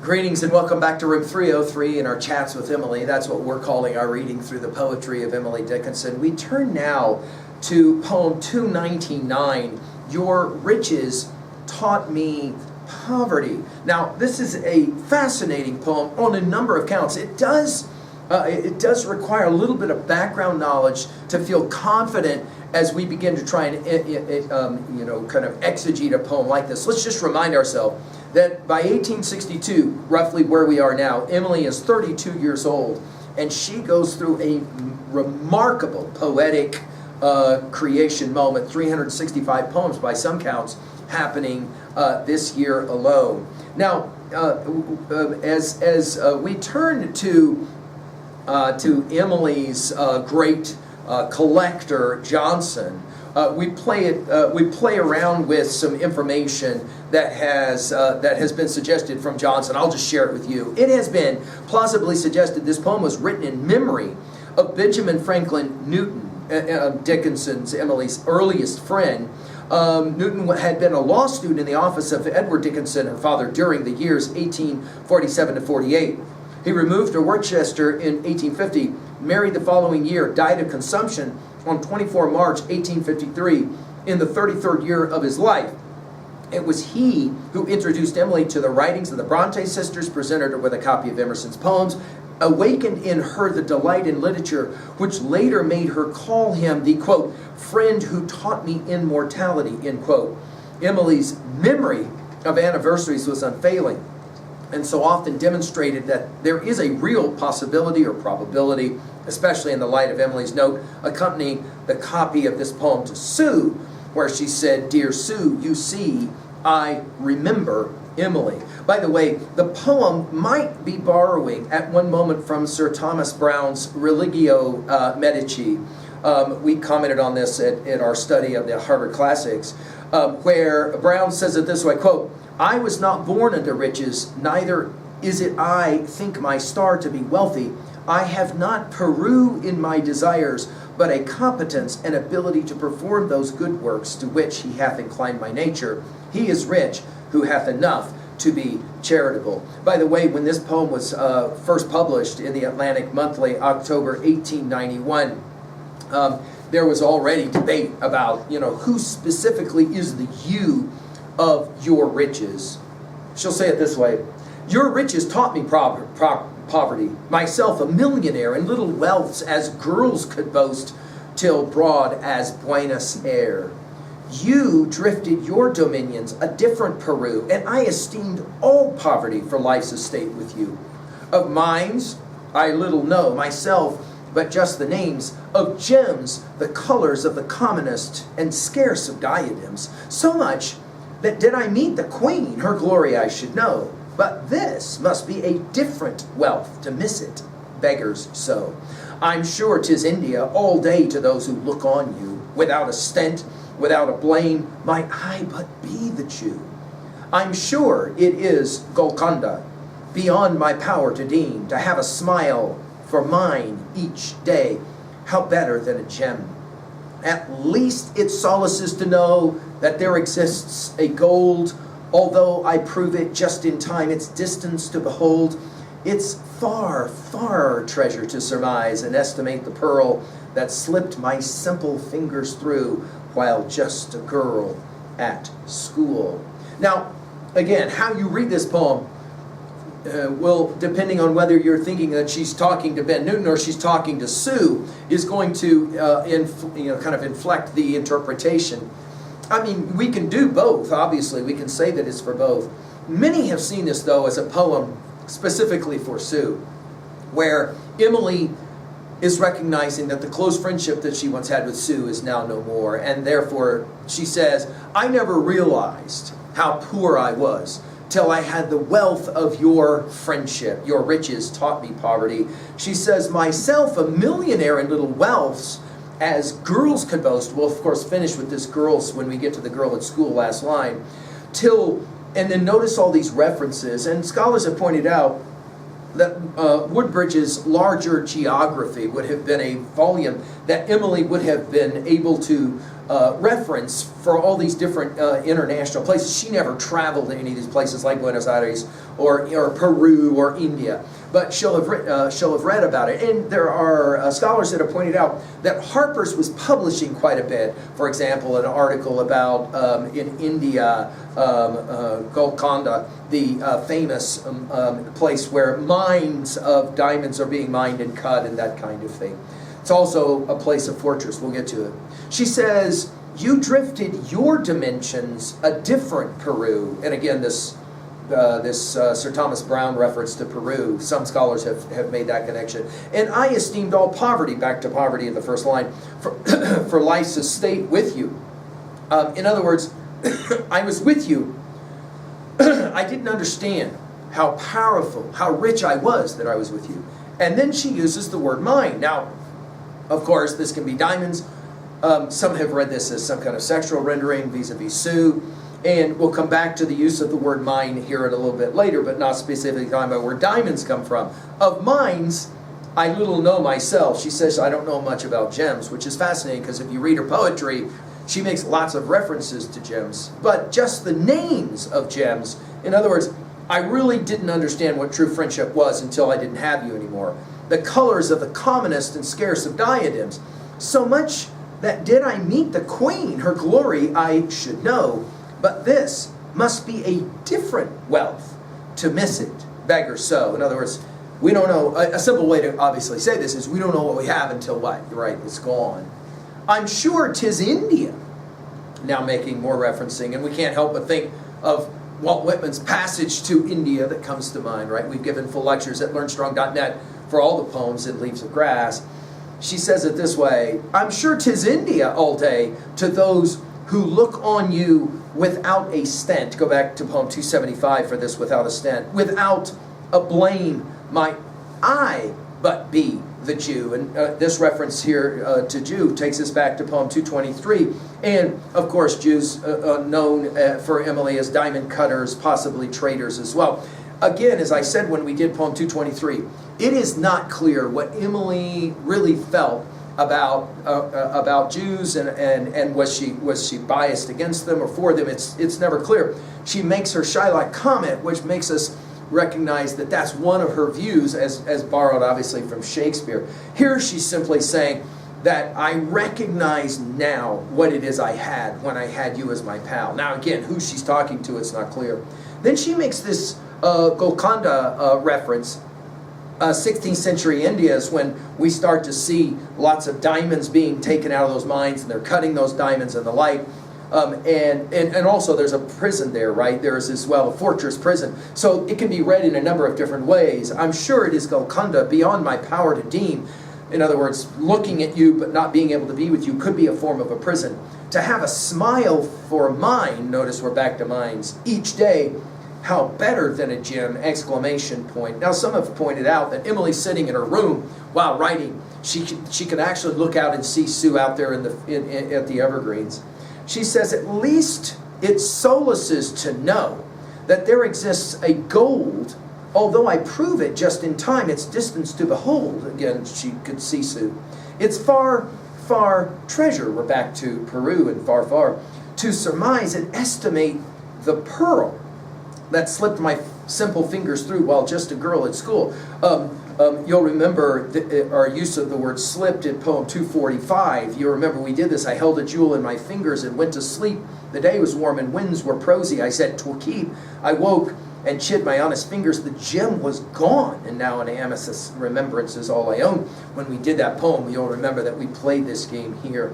Greetings and welcome back to room 303 in our chats with Emily. That's what we're calling our reading through the poetry of Emily Dickinson. We turn now to poem 299, Your Riches Taught Me Poverty. Now, this is a fascinating poem on a number of counts. It does require a little bit of background knowledge to feel confident as we begin to try and kind of exegete a poem like this. Let's just remind ourselves that by 1862, roughly where we are now, Emily is 32 years old, and she goes through a remarkable poetic creation moment, 365 poems by some counts, happening this year alone. Now, as we turn to Emily's great collector, Johnson, we play around with some information that has been suggested from Johnson. I'll just share it with you. It has been plausibly suggested this poem was written in memory of Benjamin Franklin Newton, Dickinson's, Emily's earliest friend. Newton had been a law student in the office of Edward Dickinson, her father, during the years 1847 to 48. He removed to Worcester in 1850, married the following year, died of consumption on 24 March 1853 in the 33rd year of his life. It was he who introduced Emily to the writings of the Bronte sisters, presented her with a copy of Emerson's poems, awakened in her the delight in literature, which later made her call him the, quote, friend who taught me immortality, end quote. Emily's memory of anniversaries was unfailing, and so often demonstrated that there is a real possibility or probability, especially in the light of Emily's note accompanying the copy of this poem to Sue, where she said, "Dear Sue, you see, I remember Emily." By the way, the poem might be borrowing at one moment from Sir Thomas Browne's Religio Medici. We commented on this at our study of the Harvard Classics, where Browne says it this way, quote, "I was not born unto riches, neither is it I think my star to be wealthy. I have not Peru in my desires, but a competence and ability to perform those good works to which he hath inclined my nature. He is rich who hath enough to be charitable." By the way, when this poem was first published in the Atlantic Monthly, October 1891, there was already debate about, who specifically is the you of your riches. She'll say it this way: "Your riches taught me poverty, myself a millionaire, and little wealths as girls could boast, till broad as Buenos Aires. You drifted your dominions a different Peru, and I esteemed all poverty for life's estate with you. Of mines I little know myself, but just the names of gems, the colors of the commonest, and scarce of diadems, so much that did I meet the queen, her glory I should know. But this must be a different wealth to miss it, beggars so. I'm sure 'tis India all day to those who look on you. Without a stent, without a blame, might I but be the Jew. I'm sure it is Golconda, beyond my power to deem, to have a smile for mine each day. How better than a gem? At least it solaces to know that there exists a gold, although I prove it just in time, its distance to behold. It's far, far treasure to surmise and estimate the pearl that slipped my simple fingers through while just a girl at school." Now, again, how you read this poem will, depending on whether you're thinking that she's talking to Ben Newton or she's talking to Sue, is going to kind of inflect the interpretation. I mean, we can do both, obviously. We can say that it's for both. Many have seen this, though, as a poem specifically for Sue, where Emily is recognizing that the close friendship that she once had with Sue is now no more, and therefore she says, "I never realized how poor I was till I had the wealth of your friendship. Your riches taught me poverty." She says, "Myself a millionaire in little wealths, as girls could boast." We'll, of course, finish with this girls when we get to the girl at school last line. And then notice all these references. And scholars have pointed out that Woodbridge's larger geography would have been a volume that Emily would have been able to reference for all these different international places. She never traveled to any of these places like Buenos Aires or Peru or India, but she'll have read about it. And there are scholars that have pointed out that Harper's was publishing quite a bit. For example, an article about in India, Golconda, the famous place where mines of diamonds are being mined and cut and that kind of thing. It's also a place of fortress. We'll get to it. She says, you drifted your dimensions a different Peru. And again, this Sir Thomas Browne reference to Peru, some scholars have made that connection. And I esteemed all poverty, back to poverty in the first line, for life's estate with you. In other words, I was with you. I didn't understand how powerful, how rich I was that I was with you. And then she uses the word mine. Now, of course, this can be diamonds. Some have read this as some kind of sexual rendering vis-a-vis Sue. And we'll come back to the use of the word mine here in a little bit later, but not specifically talking about where diamonds come from. Of mines, I little know myself. She says, I don't know much about gems, which is fascinating because if you read her poetry, she makes lots of references to gems. But just the names of gems, in other words, I really didn't understand what true friendship was until I didn't have you anymore. The colors of the commonest and scarce of diadems. So much that did I meet the queen, her glory I should know. But this must be a different wealth to miss it, beggar so. In other words, we don't know. A simple way to obviously say this is we don't know what we have until what? Right, it's gone. I'm sure 'tis India. Now making more referencing, and we can't help but think of Walt Whitman's Passage to India that comes to mind, right? We've given full lectures at learnstrong.net for all the poems in Leaves of Grass. She says it this way, I'm sure 'tis India, Alte, to those who look on you without a stent. Go back to poem 275 for this, without a stent. Without a blame might I but be the Jew. And this reference here to Jew takes us back to poem 223. And, of course, Jews known for Emily as diamond cutters, possibly traders as well. Again, as I said when we did poem 223, it is not clear what Emily really felt about Jews and was she biased against them or for them. It's never clear. She makes her Shylock comment, which makes us recognize that that's one of her views as borrowed obviously from Shakespeare. Here she's simply saying that I recognize now what it is I had when I had you as my pal. Now again, who she's talking to, it's not clear. Then she makes this Golconda reference. 16th century India is when we start to see lots of diamonds being taken out of those mines, and they're cutting those diamonds and the like. And also there's a prison there, right? There's as well a fortress prison. So it can be read in a number of different ways. I'm sure it is Golconda, beyond my power to deem. In other words, looking at you but not being able to be with you could be a form of a prison. To have a smile for mine, notice we're back to mines, each day, how better than a gem, exclamation point. Now some have pointed out that Emily's sitting in her room while writing. She can actually look out and see Sue out there at the evergreens. She says, at least it solaces to know that there exists a gold, although I prove it just in time, its distance to behold. Again, she could see Sue. It's far, far treasure, we're back to Peru and far, far, to surmise and estimate the pearl that slipped my simple fingers through while just a girl at school. You'll remember our use of the word slipped in poem 245. You remember we did this. I held a jewel in my fingers and went to sleep. The day was warm and winds were prosy. I said, 'twill keep. I woke and chid my honest fingers. The gem was gone. And now an amethyst remembrance is all I own. When we did that poem, you'll remember that we played this game here.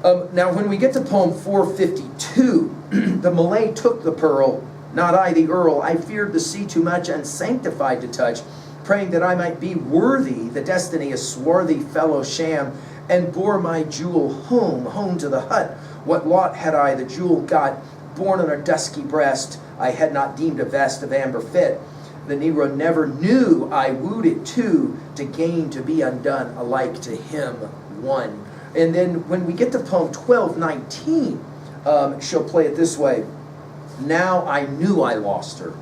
Now when we get to poem 452, the Malay took the pearl, not I the earl. I feared the sea too much and sanctified to touch, praying that I might be worthy the destiny a swarthy fellow sham, and bore my jewel home to the hut. What lot had I the jewel got, born on a dusky breast, I had not deemed a vest of amber fit. The Negro never knew I wooed it too, to gain to be undone, alike to him one. And then when we get to poem 1219, she'll play it this way. Now I knew I lost her.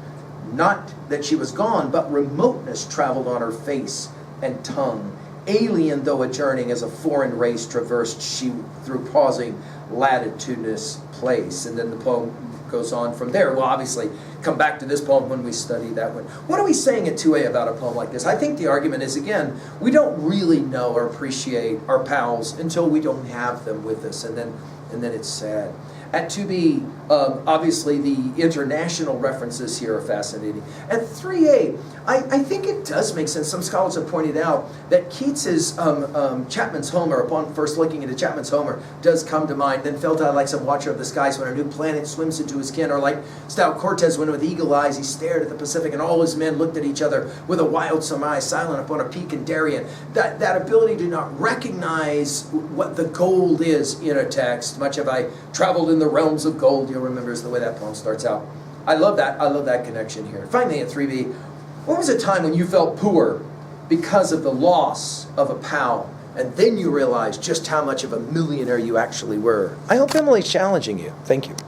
Not that she was gone, but remoteness traveled on her face and tongue. Alien though adjourning as a foreign race traversed she through pausing latitudinous place. And then the poem goes on from there. We'll obviously come back to this poem when we study that one. What are we saying at 2A about a poem like this? I think the argument is, again, we don't really know or appreciate our pals until we don't have them with us, and then it's sad. At 2B, obviously the international references here are fascinating. At 3A, I think it does make sense. Some scholars have pointed out that Keats's Chapman's Homer, upon first looking into Chapman's Homer, does come to mind. Then felt I like some watcher of the skies when a new planet swims into his ken, or like stout Cortez when with eagle eyes he stared at the Pacific and all his men looked at each other with a wild surmise, silent upon a peak in Darien. That ability to not recognize what the gold is in a text, much have I traveled in the realms of gold, you'll remember is the way that poem starts out. I love that connection here. Finally at 3B, what was a time when you felt poor because of the loss of a pal, and then you realized just how much of a millionaire you actually were? I hope Emily's challenging you. Thank you.